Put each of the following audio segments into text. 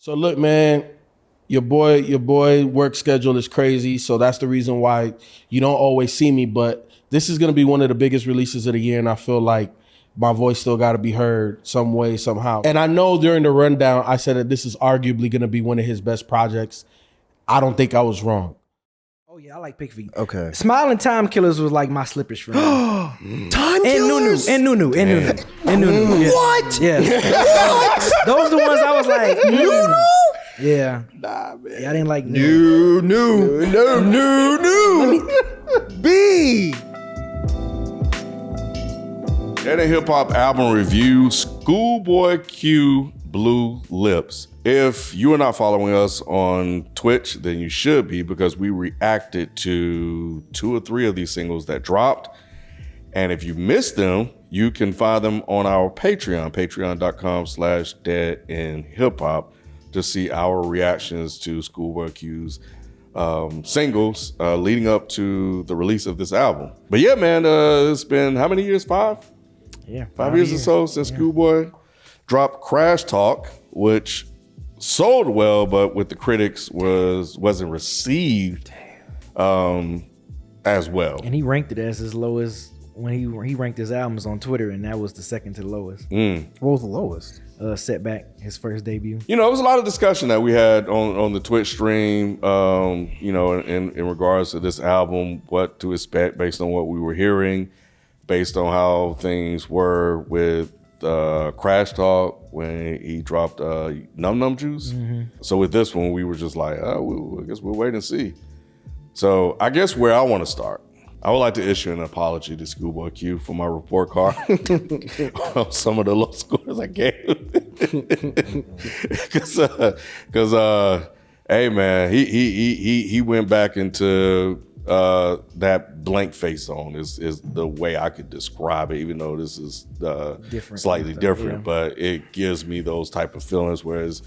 So look, man, your boy work schedule is crazy. So that's the reason why you don't always see me. But this is gonna be one of the biggest releases of the year, and I feel like my voice still got to be heard some way, somehow. And I know during the rundown, I said that this is arguably going to be one of his best projects. I don't think I was wrong. Oh, yeah, I like Pick Feet. Okay. Smiling Time Killers was like my slippers for me. Time Killers? And Nunu. Yeah. What? Yeah. What? Those are the ones I was like, Nunu? Yeah. Nah, man. Yeah, I didn't like No. B. That a hip hop album review, ScHoolboy Q, Blue Lips. If you are not following us on Twitch, then you should be, because we reacted to 2 or 3 of these singles that dropped. And if you missed them, you can find them on our Patreon, patreon.com/deadendhiphop, to see our reactions to ScHoolboy Q's singles leading up to the release of this album. But yeah, man, it's been how many years? 5? Yeah, 5 years or so since ScHoolboy dropped Crash Talk, which sold well, but with the critics wasn't received as well. And he ranked it as his lowest when he ranked his albums on Twitter, and that was the second to the lowest. What was the lowest? Setback, his first debut. You know, it was a lot of discussion that we had on the Twitch stream, you know, in regards to this album, what to expect based on what we were hearing, based on how things were with Crash Talk when he dropped Num Num Juice. Mm-hmm. So with this one, we were just like, I guess we'll wait and see. So I guess where I want to start, I would like to issue an apology to ScHoolboy Q for my report card on some of the low scores I gave. Because hey man, he went back into that blank face zone is the way I could describe it, even though this is slightly different, yeah. But it gives me those type of feelings where it's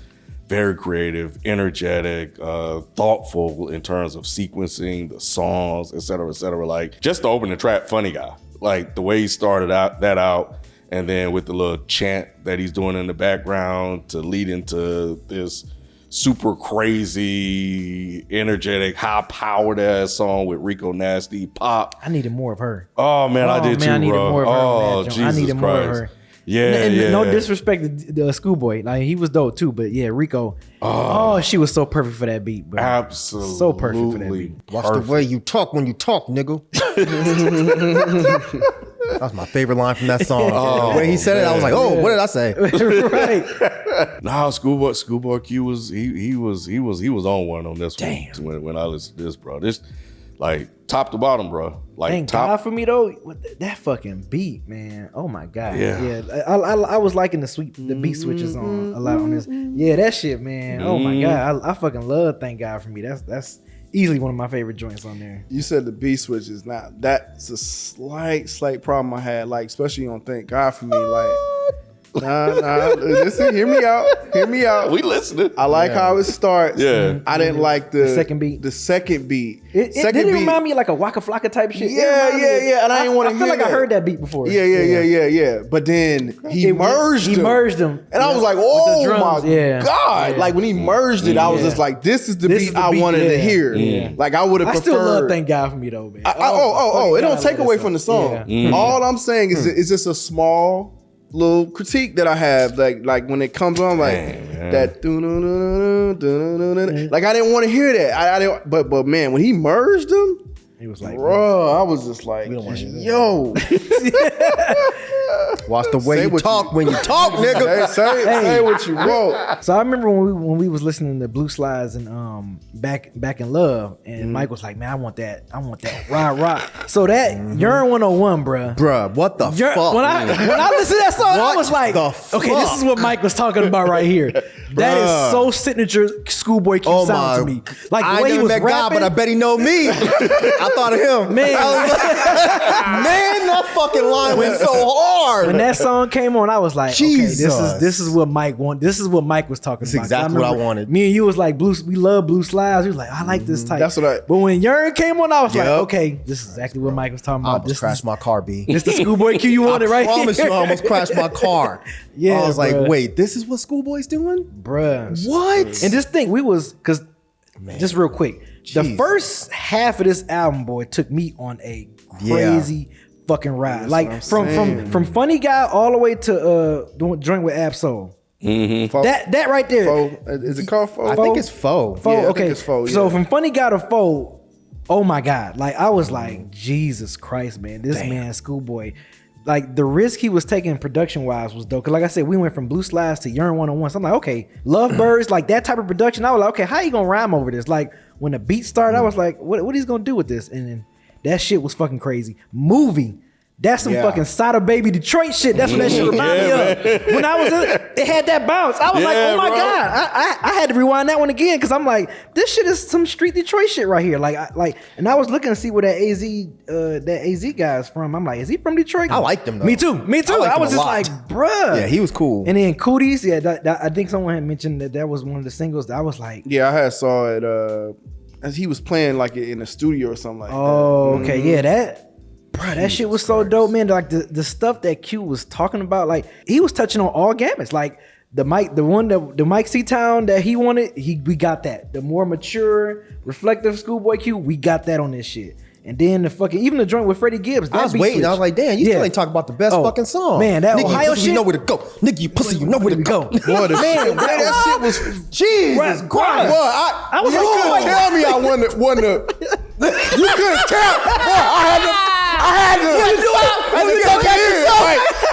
very creative, energetic, thoughtful in terms of sequencing the songs, et cetera, like just the opening track, funny guy. Like the way he started that out, and then with the little chant that he's doing in the background to lead into this super crazy, energetic, high-powered ass song with Rico Nasty, Pop. I needed more of her. Oh man, I did too, bro. I needed more of her. Oh, Jesus I needed more Christ. of her. Yeah, and yeah. No disrespect to the ScHoolboy, like he was dope too, but yeah, Rico. Oh, she was so perfect for that beat, bro. Absolutely, so perfect for that beat. Watch the way you talk when you talk, nigga. That was my favorite line from that song. The way he said it, I was like, oh, what did I say? Right. Nah, ScHoolboy Q was he was on one on this one when I listened to this, bro. This like top to bottom, bro. Like thank top. God for me though. That fucking beat, man. Oh my God. Yeah. I was liking the beat switches on a lot on this. Yeah, that shit, man. Oh my God. I fucking love Thank God for Me. That's easily one of my favorite joints on there. You said the beat switches. Now that's a slight problem I had, like especially on Thank God for Me, like. Nah. Listen, hear me out. We listening. I like how it starts. Yeah. I didn't like the second beat. The second beat. It didn't remind me of like a Waka Flocka type shit. Yeah. And I didn't want to hear I feel like that. I heard that beat before. Yeah. But then he merged them. And I was like, oh my God. Like when he merged it, I was just like, this is the beat I wanted to hear. Yeah. Like I would have preferred. I still love Thank God for Me though, man. It don't take away from the song. Yeah. All I'm saying is just a small little critique that I have, like when it comes on, like that, like I didn't want to hear that. I didn't, but man, when he merged them, he was like, bro, I was just like, yo. Watch the way you talk when you talk, nigga. Say what you wrote. So I remember when we was listening to Blue Slides and Back in Love, and Myke was like, man, I want that rah. So that Yearn 101, bruh, what the fuck? When I listened to that song, I was like, okay, this is what Myke was talking about right here. That is so signature ScHoolboy Q sound to me. Like the way he was rapping, God, but I bet he know me. I thought of him, man. Man, that fucking line went so hard. hard. When that song came on, I was like, Jesus. okay, this is what Myke want. This is what Myke was talking That's about. exactly what I wanted. Me and you was like, we love blue slides. We was like, I like this type. That's what I- But when Yearn came on, I was like, Yep. okay, this is exactly what Myke was talking I about. almost crashed my car, B. This the ScHoolboy Q you wanted, right? I promise you, I almost crashed my car. Yeah, I was like, bruh. wait, this is what ScHoolboy's doing? Bruh. What? And this thing, because just real quick, the Jesus. first half of this album, boy, took me on a crazy fucking ride. Like from Funny Guy all the way to doing joint with Absol. Faux. That right there. Faux. Is it called Faux? I think it's faux. Faux, Yeah, I think okay. it's Faux, So yeah. from Funny Guy to Faux, oh my God. Like I was like, Jesus Christ, man. This man, ScHoolboy. Like the risk he was taking production wise was dope. Cause like I said, we went from Blue Slides to Yearn 101. So I'm like, okay, Lovebirds, like that type of production. I was like, okay, how you gonna rhyme over this? Like when the beat started, I was like, what he's gonna do with this? And then that shit was fucking crazy. Movie. That's some fucking Sada Baby Detroit shit. That's what that shit reminded me of. When I was in, it had that bounce. I was like, oh my God. I had to rewind that one again because I'm like, this shit is some street Detroit shit right here. And I was looking to see where that AZ guy is from. I'm like, is he from Detroit? I liked him though. Me too. I was just like, bruh. Yeah, he was cool. And then Cooties, I think someone had mentioned that was one of the singles that I was like, Yeah, I had saw it. As he was playing like in a studio or something like that. oh, okay, yeah, that shit was so dope, man. Like the stuff that Q was talking about, like he was touching on all gamuts. Like the Myke C-Town that he wanted, we got that. The more mature, reflective ScHoolboy Q, we got that on this shit. And then the fucking even the joint with Freddie Gibbs. I was waiting. I was like, damn, you still ain't talking about the best fucking song. Man, that Nigga, Ohio you pussy, shit. you know where to go. Nigga, you pussy, you know where to go. Boy, the shit, that shit was Jesus Right, Christ. Boy, I was you couldn't tell me I won the you couldn't tell. Boy,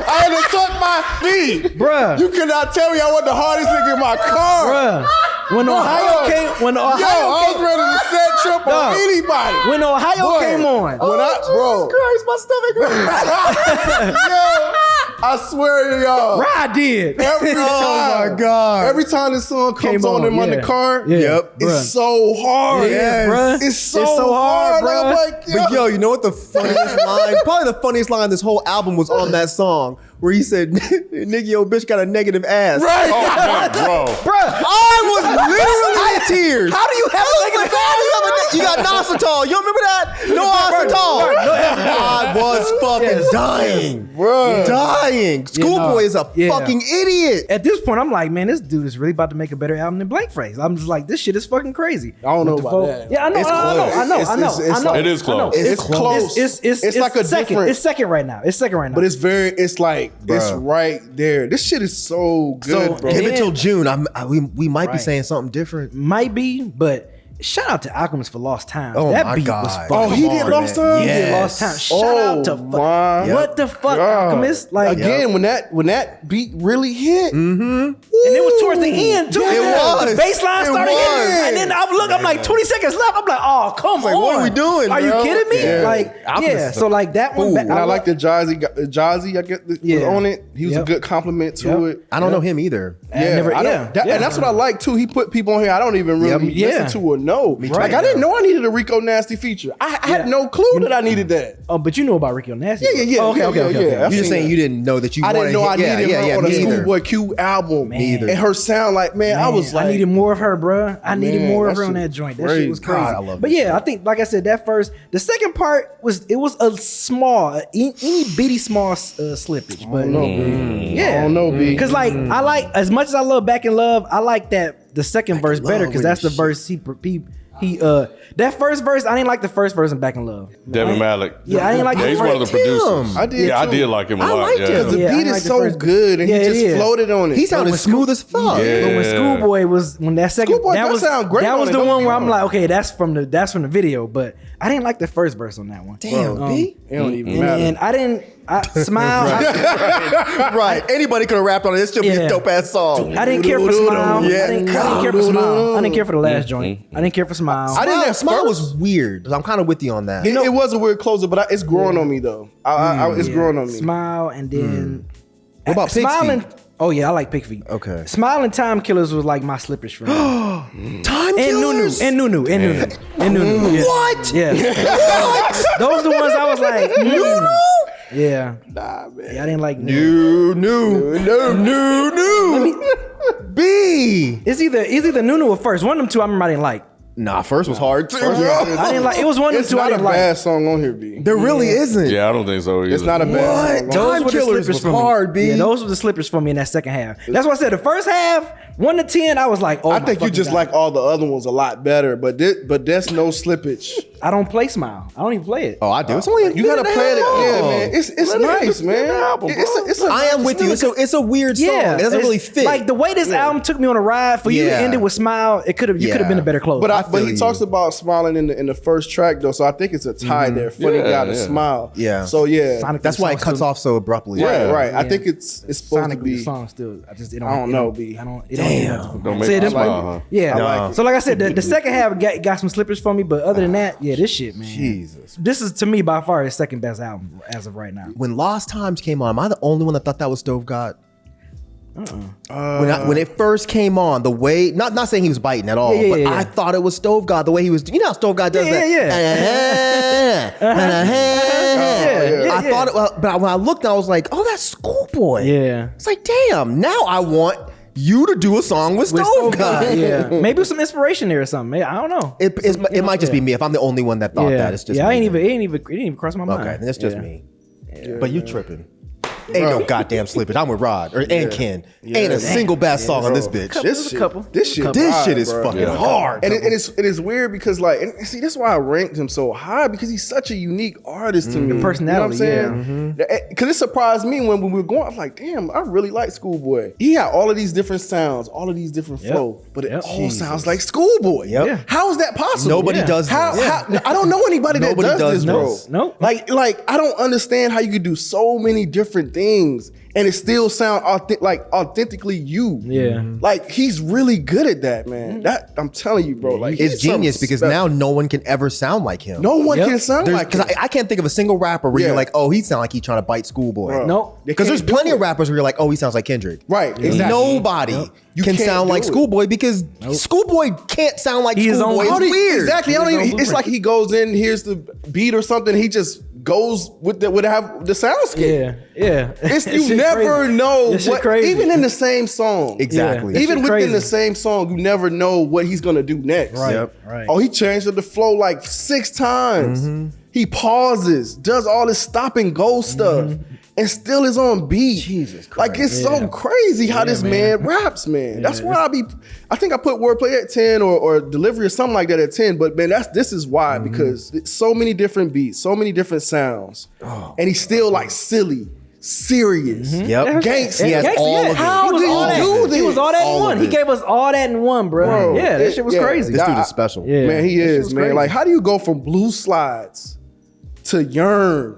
I had to tuck my feet. Bruh. You could not tell me I was the hardest nigga in my car. Bruh. When Ohio came, I was ready to set trip on anybody. When Ohio came on, Jesus Christ, my stomach hurt. Yo, I swear to y'all. I did. Every time, Oh my God. every time this song comes Came on in on, the car, Yep. it's so hard. Yes, bruh. It's so hard, bruh. I'm like, But yo, you know what the funniest line? Probably the funniest line this whole album was on that song where he said, "Nigga, your bitch got a negative ass." right. Bro. Bruh, I was literally in tears. How do you have a negative ass? You got Nositol. You remember that? No Nositol. I was fucking dying. Bruh. Dying. ScHoolboy is a fucking idiot. At this point, I'm like, man, this dude is really about to make a better album than Blank Phrase. I'm just like, this shit is fucking crazy. I don't know With the about folk- that. Yeah, I know, It's I know. It's like- It is close. It's close. It's like a second. different. It's second right now. But it's like it's Bruh. right there. This shit is so good, bro. Give it Yeah. till June. We might be Right. saying something different. might be, but shout out to Alchemist for Lost Times. Oh that my beat God. was Oh, fucking he hard, did Lost man. Times? He did Yes. Lost Times. Shout out to my what the fuck, God. Alchemist? Like, Again, when that beat really hit, and it was towards the end too. It was. The bass line It started was. hitting, and then I'm like 20 seconds left. I'm like, oh, come like, on. what are we doing, Are you bro? kidding me? Yeah. Like, Alchemist yeah. is So like that one. fool. and I like the Jazzy. I get was Yeah. on it. He was a Yep. good compliment to Yep. it. I don't know him either. I never- I don't- yeah. that- Yeah. and that's what I like too. He put people on here I don't even really Yeah. listen to or know. too. Like I didn't know I needed a Rico Nasty feature. I had no clue that I needed that. Oh, but you know about Ricky Nasty. Yeah. Oh, okay. I've You're just seen saying that. you didn't know that you I didn't know I needed her on a me either. ScHoolboy Q album. Me either. And her sound like, man, I was like, I needed more of her, bruh. I needed Man, more of that her on shit that joint. That crazy. shit was crazy. God, I love but this yeah, I think, like I said, the second part was a small, any bitty small slippage. But I don't know, B. yeah, I don't know, B. Because like I like, as much as I love Back in Love, I like that the second verse better because Love that's the with verse he that first verse. I didn't like the first verse in Back in Love. Devin Malik. Yeah, I didn't like the he's first. one of the producers. I did Yeah, too. I did like him a I lot. liked Yeah. him. The Yeah, I beat didn't is like the so first- good, and Yeah, he it just is. floated on it. He sounded smooth as fuck. Yeah. But when ScHoolboy was that second, ScHoolboy that does was sound great that on was it, the don't one get where me I'm like, okay, that's from the video, but I didn't like the first verse on that one. Damn, B. It don't even matter. And I didn't Smile. Right. Anybody could have rapped on it. It's still be Yeah. a dope ass song. I didn't care for Smile. Yeah. I didn't care for Smile. I didn't care for the last joint. I didn't care for Smile. I didn't have Smile first. was weird. I'm kind of with you on that. It was a weird closer, but it's growing on me though. It's growing on me. Smile and then What about Pig Smile Feet? and oh yeah, I like Pig Feet. Okay. Smile and Time Killers was like my slippage for me. Time And Nunu. Killers? And Nunu. Yeah. What? Yeah. What? Those are the ones I was like, Nunu. Yeah. Nah, man. Yeah, I didn't like New. B. It's either Nunu or First. One of them two I remember I didn't like. Nah, first was hard too. I didn't like. It was one of them It's two I not a didn't like. bad song on here, B. There really isn't. Yeah, I don't think so either. It's not a bad What? song. Time were the Killers slippers was for me. hard, B. Yeah, those were the slippers for me in that second half. That's why I said the first half, 1 to 10, I was like, oh, I my think you fucking just God. like all the other ones a lot better, but that's no slippage. I don't play Smile. I don't even play it. Oh, I do. It's only You gotta play it, yeah, man. It's nice, man. I am with you. It's a weird song. Yeah, It doesn't really fit. Like the way this album took me on a ride. For you to Yeah. end it with Smile, you could have been a better closer. But he talks about smiling in the first track though, so I think it's a tie there. Funny guy to smile. Yeah. So yeah. Sonic That's why it cuts off so abruptly. Right. I Yeah. think it's supposed to Sonically, be. the song still. I don't know, B. Don't make See, me this- smile, huh? Yeah. I like it. So like I said, the second half got some slippers for me, but other than that, yeah, this shit, man. Jesus. This is to me by far his second best album as of right now. When Lost Times came on, am I the only one that thought that was Stove God? When it first came on, the way not saying he was biting at all, but I thought it was Stove God. The way he was, you know how Stove God does that. I thought it, but when I looked, I was like, oh, that's Schoolboy. Yeah. It's like, damn. Now I want you to do a song with Stove God. Yeah. Maybe some inspiration there or something. Maybe, I don't know. It might just be me. If I'm the only one that thought that, it's just yeah. me. It didn't even cross my mind. Okay, then it's just me. But you tripping. Ain't no goddamn slippage. I'm with Rod and Ken. Ain't a single bad song on this bitch. This shit is bro. fucking hard. And it is weird because like, and see, that's why I ranked him so high because he's such a unique artist to me. The personality, you know what I'm saying? Because it surprised me when we were going. I was like, damn, I really like Schoolboy. He had all of these different sounds, all of these different flow, but it all sounds like Schoolboy. Yep. Yeah. How is that possible? Nobody does this. How, I don't know anybody that Nobody does this, bro. this. Nope. Like I don't understand how you could do so many different things and it still sound authentically you. Yeah. Like he's really good at that, man. That I'm telling you, bro. Like It's he's genius something because special. now no one can ever sound like him. No one can sound like him. Because I can't think of a single rapper where Yeah. you're like, oh, he sound like he trying to bite Schoolboy. Bro. Nope. They Because there's can't do plenty of it. rappers where you're like, oh, he sounds like Kendrick. Right, exactly. Nobody You can can't sound do like it. Schoolboy because Schoolboy can't sound like He's Schoolboy. on- It's How do you- weird. Exactly. I don't He's on even, it's blueprint. like he goes in, hears the beat or something, he just goes with the soundscape. Yeah. It's This you shit never crazy. know This shit what, crazy. even in the same song. Exactly. Yeah. Even shit within crazy. the same song, you never know what he's gonna do next. Right. Yep. Right. Oh, he changed up the flow like 6 times. He pauses, does all this stop and go stuff, and still is on beat. Jesus Like it's so crazy how this man raps, man. That's why I think I put wordplay at 10 or delivery or something like that at 10. But man, this is why because it's so many different beats, so many different sounds, and he's still like silly, serious. Yep. Gangsta. He has Gangsta, all yeah. of it. How He was do you all that. do this? He was all that All in of one. He it. gave us all that in one, bro. Yeah, that shit was crazy. This dude is special. Yeah. Man, he That shit is, was man. crazy. Like, how do you go from Blue Slides to Yearn?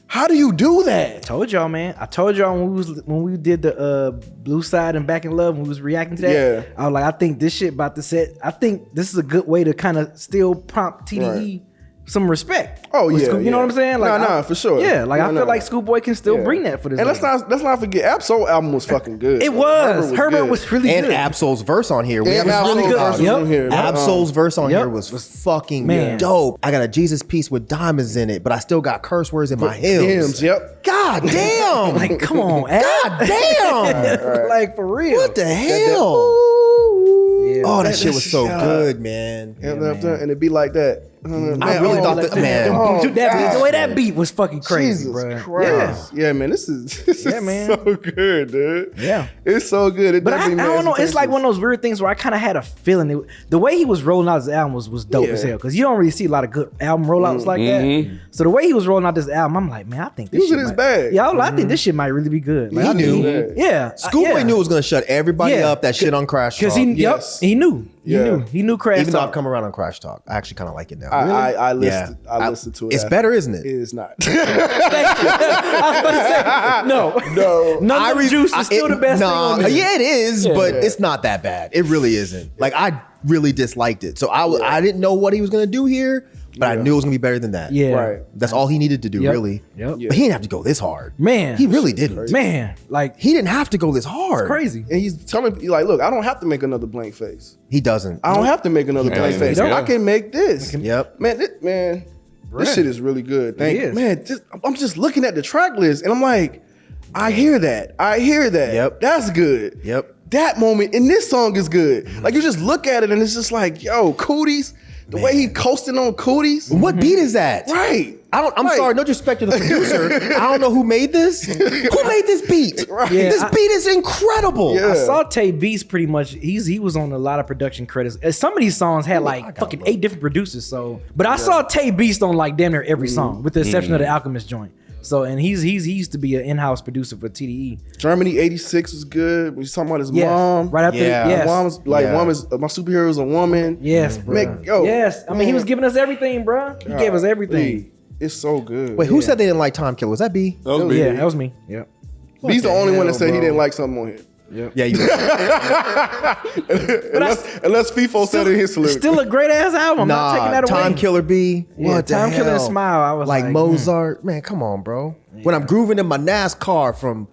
How do you do that? Told y'all, man. I told y'all when we did the Blue Side and Back in Love when we was reacting to that. Yeah. I was like, I think this shit about to set. I think this is a good way to kind of still prompt TDE some respect. Oh, with yeah, School- you know yeah. what I'm saying? Like, Nah, for sure. Yeah, like I Nah. feel like Schoolboy can still Yeah. bring that for this. And nigga. let's not forget, Absol album was fucking good. It bro. was. Herbert good. was really And good. Absol's verse on here. We And haven't Absol's really good. about verse it. Yep. on here. Absol's verse on Yep. here was fucking Man. dope. I got a Jesus piece with diamonds in it, but I still got curse words in my hymns. Hymns, yep. God damn. Like, come on, Ab. God damn. Like for real. What the hell? Yeah. Oh, that shit was so shit. good, man. And it be like that. I really thought that, man. Dude, that beat, the way that man. beat was fucking crazy, Jesus bro. Christ. Yeah, man, this is man. so good, dude. Yeah. It's so good. It But I definitely don't know. makes It's like one of those weird things where I kind of had a feeling the way he was rolling out his album was dope as Yeah. hell. Because you don't really see a lot of good album rollouts like that. So the way he was rolling out this album, I'm like, man, I think this was shit in his might- bag. Yeah, I think this shit might really be good. Like, He I knew. think Yeah. Schoolboy knew it was going to shut everybody Yeah. up that shit on Crash Talk. Because he, Yes. he knew. Yeah. He knew Crash Even though Talk. I've come around on Crash Talk. I actually kind of like it now. I listened. Yeah. I listened to it. It's better, isn't It it? is not. I was about to say, no. None of the juice is still the best thing on there. Yeah, it is, but Yeah. it's not that bad. It really isn't. Like, I really disliked it. So I didn't know what he was going to do here, but I knew it was going to be better than that. Yeah. Right. That's all he needed to do, Yep. really. Yep. But he didn't have to go this hard. Man. He really didn't. Man. Like, He didn't have to go this hard. crazy. And he's telling me, like, look, I don't have to make another blank face. He doesn't. I don't have to make another blank face. Yeah. I can make this. Yep. Man, man. This shit is really good. It is. Man, I'm just looking at the track list and I'm like, I hear that. Yep. That's good. Yep. That moment in this song is good. Like you just look at it and it's just like, yo, Cooties. The way he coasting on Cooties. What beat is that? Right. I'm Right. sorry, no disrespect to the producer. I don't know who made this. Who made this beat? Right. Yeah, This beat is incredible. Yeah. I saw Tay Beast pretty much. He was on a lot of production credits. Some of these songs had like fucking 8 different producers. So, but I saw Tay Beast on like damn near every song, with the exception of the Alchemist joint. So, and he used to be an in-house producer for TDE. Germany 86 was good. When he's talking about his Yes, mom. right after. Yeah. Yes, Mom's like, Yeah. mom is my superhero is a woman. yes, bro. Man, yo, yes. I mean, he was giving us everything, bro. He gave us everything. Lee, it's so good. Wait, who said they didn't like Time Killer? Was that B? That was Yeah, big. that was me. Yep. He's the only one that hell, said he bro? didn't like something on here. Yeah, you. Unless Feefo said it in his lyrics. Still a great ass album. I'm not taking Nah, that away. Time Killer B. Yeah, What the Time Killer and hell? Smile. I was like, Mozart. Man, come on, bro. When I'm grooving in my NASCAR from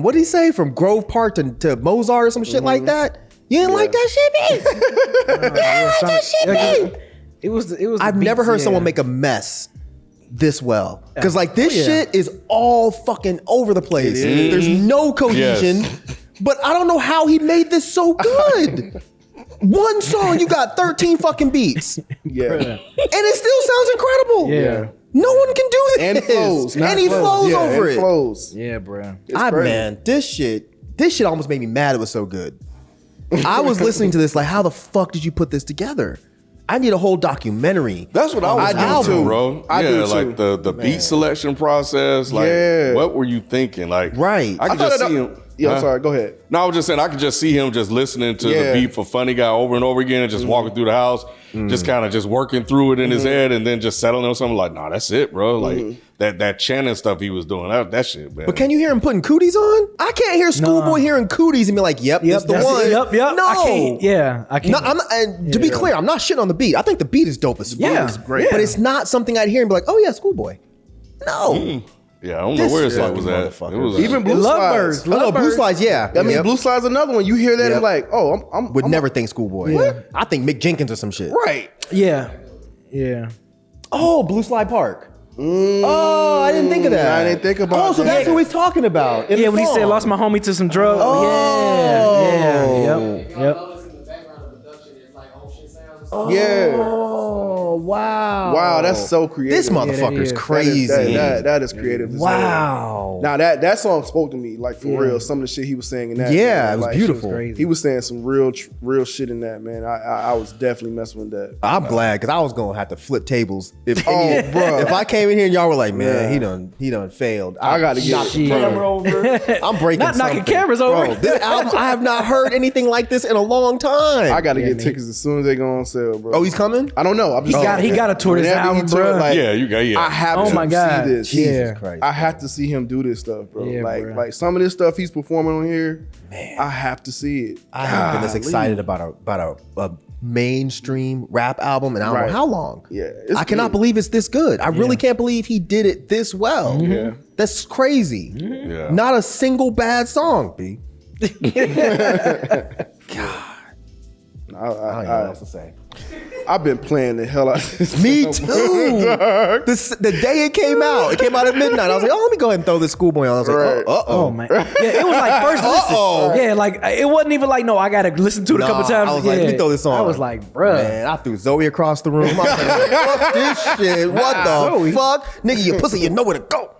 what did he say? From Grove Park to Mozart or some shit like that. You didn't like that shit, B? that shit, B? It was. The I've never beats, heard yeah. someone make a mess this well. Because like this Oh, yeah. shit is all fucking over the place. There's no cohesion. Yes. But I don't know how he made this so good. One song, you got 13 fucking beats. Yeah. And it still sounds incredible. Yeah. No one can do this. And it flows. And he flows Yeah, over and it. flows. Yeah, bro. crazy. Man, this shit almost made me mad it was so good. I was listening to this like, how the fuck did you put this together? I need a whole documentary. That's what I was do doing too, too, bro. I yeah, do like too. the beat selection process. Like, Yeah. what were you thinking? Like, Right. I could thought just that- see him. Yeah, I'm Huh? sorry. Go ahead. No, I was just saying I could just see him just listening to Yeah. the beat for Funny Guy over and over again and just walking through the house, just kind of just working through it in his head and then just settling on something like, nah, that's it, bro. Like that chanting stuff he was doing, that shit, man. But can you hear him putting cooties on? I can't hear Schoolboy hearing cooties and be like, yep, that's the that's one. it. Yep. No. I can't. Yeah, I can't. No, I'm not, and to be clear, I'm not shitting on the beat. I think the beat is dope as fuck. Yeah, it's great. But it's not something I'd hear and be like, oh yeah, Schoolboy. No. yeah, I don't know This where his fucking was at. It motherfucker, was bro. Even Blue Lovebirds. Slides. Oh, Blue Slides, yeah. I mean, Yep. Blue Slides another one. You hear that Yep. and like, oh, I'm Would never think Schoolboy. What? I think Mick Jenkins or some shit. right. Yeah. Yeah. Oh, Blue Slide Park. Oh, I didn't think of that. I didn't think about Oh, so that. that's who he's talking about. in Yeah, the when he said song. lost my homie to some drugs. Oh. Yeah. Yep. Notice in the background of production, it's like ocean sounds. Yeah. Oh, wow. Wow, that's so creative. This motherfucker's is. crazy. That is creative. as hell. Wow. Now that song spoke to me, like for real. Some of the shit he was saying in that. Yeah, man, it was like, beautiful. crazy. He was saying some real shit in that, man. I was definitely messing with that. I'm glad because I was gonna have to flip tables if bruh. if I came in here and y'all were like, man, Yeah. he done failed. I gotta get knocked the it. camera over. I'm breaking Not knocking something. cameras over. Bro, this album, I have not heard anything like this in a long time. I gotta get man. tickets as soon as they go on sale, bro. Oh, he's coming? I don't know. I'm just He got a tour this Whenever he album, tour, bro. like, yeah, you got I have Oh to my God. see this. Yeah. Christ. I have to see him do this stuff, bro. Yeah, like bro. some of this stuff he's performing on here, I have to see it. I haven't been this Golly. excited about a mainstream rap album in I don't Right. know how long. Yeah, it's I cannot good. believe it's this good. I really can't believe he did it this well. Yeah. That's crazy. Yeah. Not a single bad song, B. I I don't even know what else to say. I've been playing the hell out of this. Me song, too. bro. The day it came out at midnight. I was like, oh, let me go ahead and throw this Schoolboy on. I was like, Right. Oh man. Yeah, it was like first listen. Yeah, like it wasn't even like no, I gotta listen to it a couple times. I was like, let me throw this on. I was like, bruh. Man, I threw Zoe across the room. I was like, fuck this shit. What the Zoe. fuck? Nigga, you pussy, you know where to go.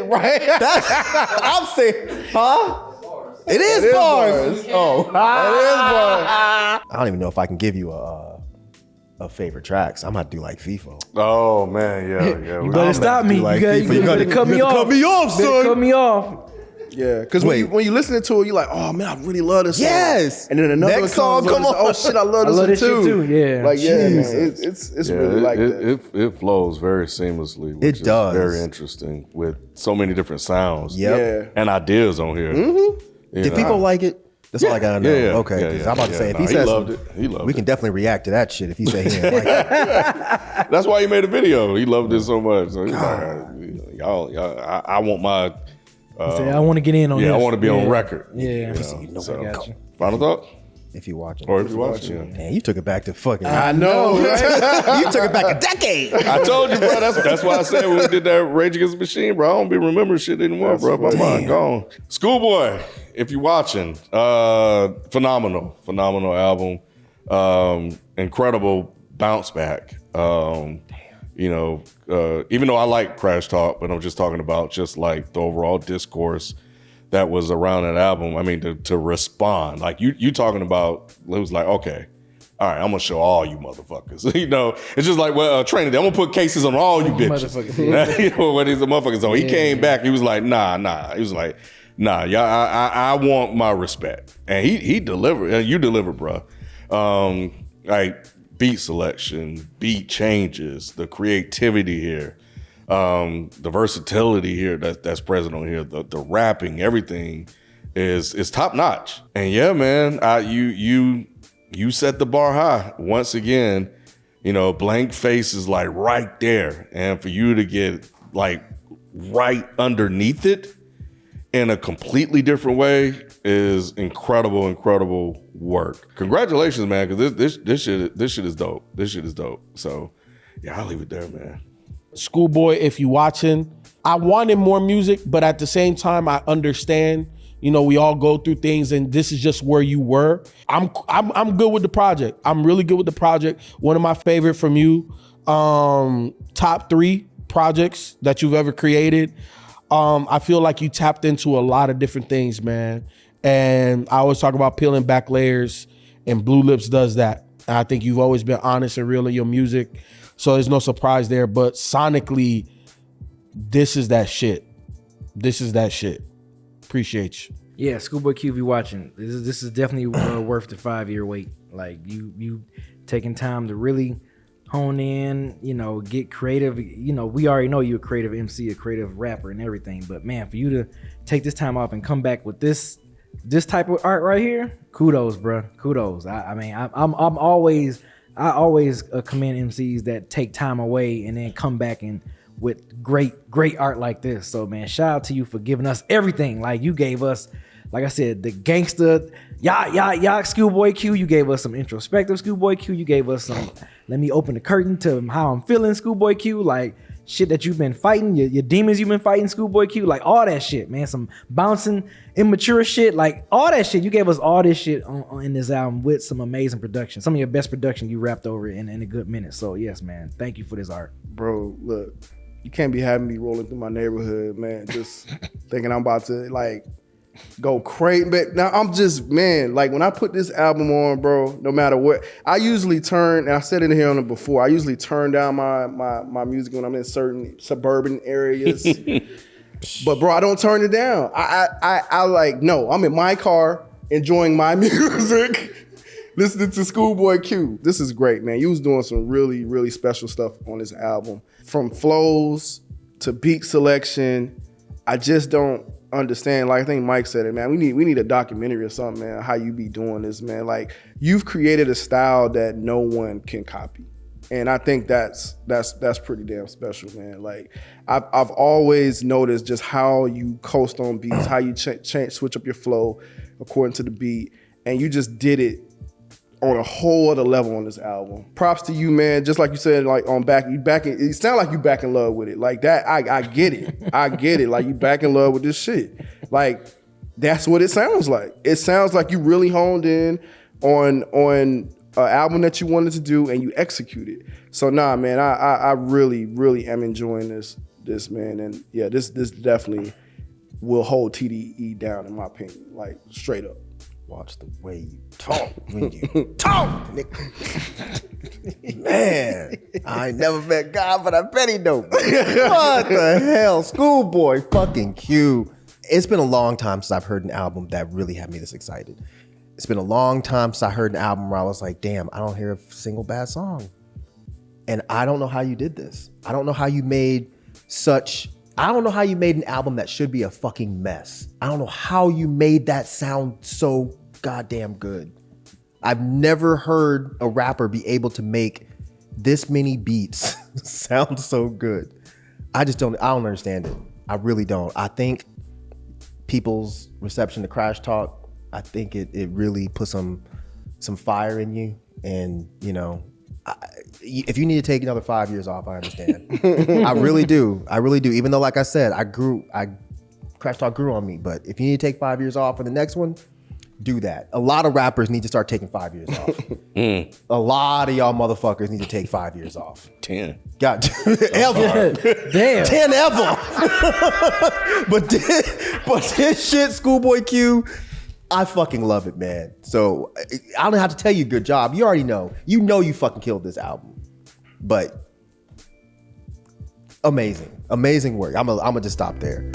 Right? I'm saying, huh? It is is bars. bars. Oh. That I don't even know if I can give you a favorite tracks. I'm about to do like Feefo. Oh man, yeah. You better stop me. like You FIFA. gotta cut me off. Cut me off, Better son. cut me off. Yeah, because Wait. when you listening to it, you're like, oh man, I really love this song. Yes. And then another Next song song, comes come on. Oh on. shit, I love I this love one this shit too. too, yeah. Like yeah, man, Jesus. it's Yeah, really like that. it flows very seamlessly. Which It does. Is very interesting with so many different sounds. Yep. Yeah. And ideas on here. Mm-hmm. Did Feefo like it? That's all I gotta know. Yeah, yeah. Okay, Yeah, 'cause yeah, I'm about to yeah. say if Nah, he he says loved it. He loved we it. can definitely react to that shit if he say he didn't like it. That's why he made a video. He loved it so much. So he's like, y'all, I want my. Say, I want to get in on this. Yeah, I want to be on record. Yeah. You know, I got you. Final thought? If you watching. Or if you're watching, yeah. Man, you took it back to fucking. I know, right? You took it back a decade. I told you, bro. That's why I said when we did that Rage Against the Machine, bro. I don't be remembering shit anymore, bro. My mind gone. ScHoolboy, if you're watching, phenomenal album. Incredible bounce back. Even though I like Crash Talk, but I'm just talking about just like the overall discourse that was around that album. I mean, to respond, like you talking about, it was like, okay, all right, I'm gonna show all you motherfuckers. It's just like, well, training day. I'm gonna put cases on all you bitches. What these motherfuckers on? He came back. He was like, nah. He was like, nah, y'all, I want my respect, and he delivered. And you delivered, bro. Like beat selection, beat changes, the creativity here. The versatility here that's present on here, the rapping, everything is top notch. And yeah, man, you set the bar high once again. Blank Face is like right there, and for you to get like right underneath it in a completely different way is incredible work. Congratulations, man, because this shit is dope. This shit is dope. So yeah, I'll leave it there, man. ScHoolboy, if you watching, I wanted more music, but at the same time, I understand. We all go through things, and this is just where you were. I'm good with the project. I'm really good with the project. One of my favorite from you, top 3 projects that you've ever created. I feel like you tapped into a lot of different things, man. And I always talk about peeling back layers, and Blue Lips does that. And I think you've always been honest and real in your music. So there's no surprise there, but sonically, this is that shit. Appreciate you. Yeah, ScHoolboy Q, if you watching, this is definitely worth the 5-year wait. Like you taking time to really hone in, get creative. We already know you're a creative MC, a creative rapper and everything, but man, for you to take this time off and come back with this type of art right here, kudos, bro. Kudos. I always commend MCs that take time away and then come back and with great art like this. So man, shout out to you for giving us everything. Like you gave us, like I said, the gangster, ScHoolboy Q. You gave us some introspective ScHoolboy Q. You gave us some, let me open the curtain to how I'm feeling ScHoolboy Q. Like shit that you've been fighting, your demons you've been fighting ScHoolboy Q. Like all that shit, man. Some bouncing, immature shit, like all that shit. You gave us all this shit in this album with some amazing production. Some of your best production you rapped over in a good minute. So yes, man. Thank you for this art. Bro, look, you can't be having me rolling through my neighborhood, man, just thinking I'm about to like go crazy. But now I'm just, man, like when I put this album on, bro, no matter what, I usually turn, and I said it here on it before, I usually turn down my music when I'm in certain suburban areas. But bro, I don't turn it down. I like, no, I'm in my car enjoying my music, listening to ScHoolboy Q. This is great, man. You was doing some really, really special stuff on this album. From flows to beat selection, I just don't understand. Like I think Myke said it, man. We need a documentary or something, man. How you be doing this, man? Like you've created a style that no one can copy, and I think that's pretty damn special, man. Like I've always noticed just how you coast on beats, how you switch up your flow according to the beat, and you just did it on a whole other level on this album. Props to you, man. Just like you said, like on it sound like you back in love with it. Like that, I get it. I get it. Like you back in love with this shit. Like that's what it sounds like. It sounds like you really honed in on an album that you wanted to do and you executed. So nah, man, I really, really am enjoying this, man. And yeah, this definitely will hold TDE down in my opinion, like straight up. Watch the way you talk when you talk, nigga. Man, I ain't never met God, but I bet he know. What the hell? ScHoolboy fucking Q. It's been a long time since I've heard an album that really had me this excited. It's been a long time since I heard an album where I was like, damn, I don't hear a single bad song. And I don't know how you did this. I don't know how you made an album that should be a fucking mess. I don't know how you made that sound so goddamn good. I've never heard a rapper be able to make this many beats sound so good. I don't understand it. I really don't. I think people's reception to Crash Talk, I think it really put some some fire in you, and you know, if you need to take another 5 years off, I understand. I really do. Even though, like I said, Crash Talk grew on me. But if you need to take 5 years off for the next one, do that. A lot of rappers need to start taking 5 years off. A lot of y'all motherfuckers need to take 5 years off. 10. God, ever. Damn. 10 ever. but this shit, Schoolboy Q, I fucking love it, man. So I don't have to tell you good job. You already know. You know you fucking killed this album. But amazing work. I'm gonna just stop there.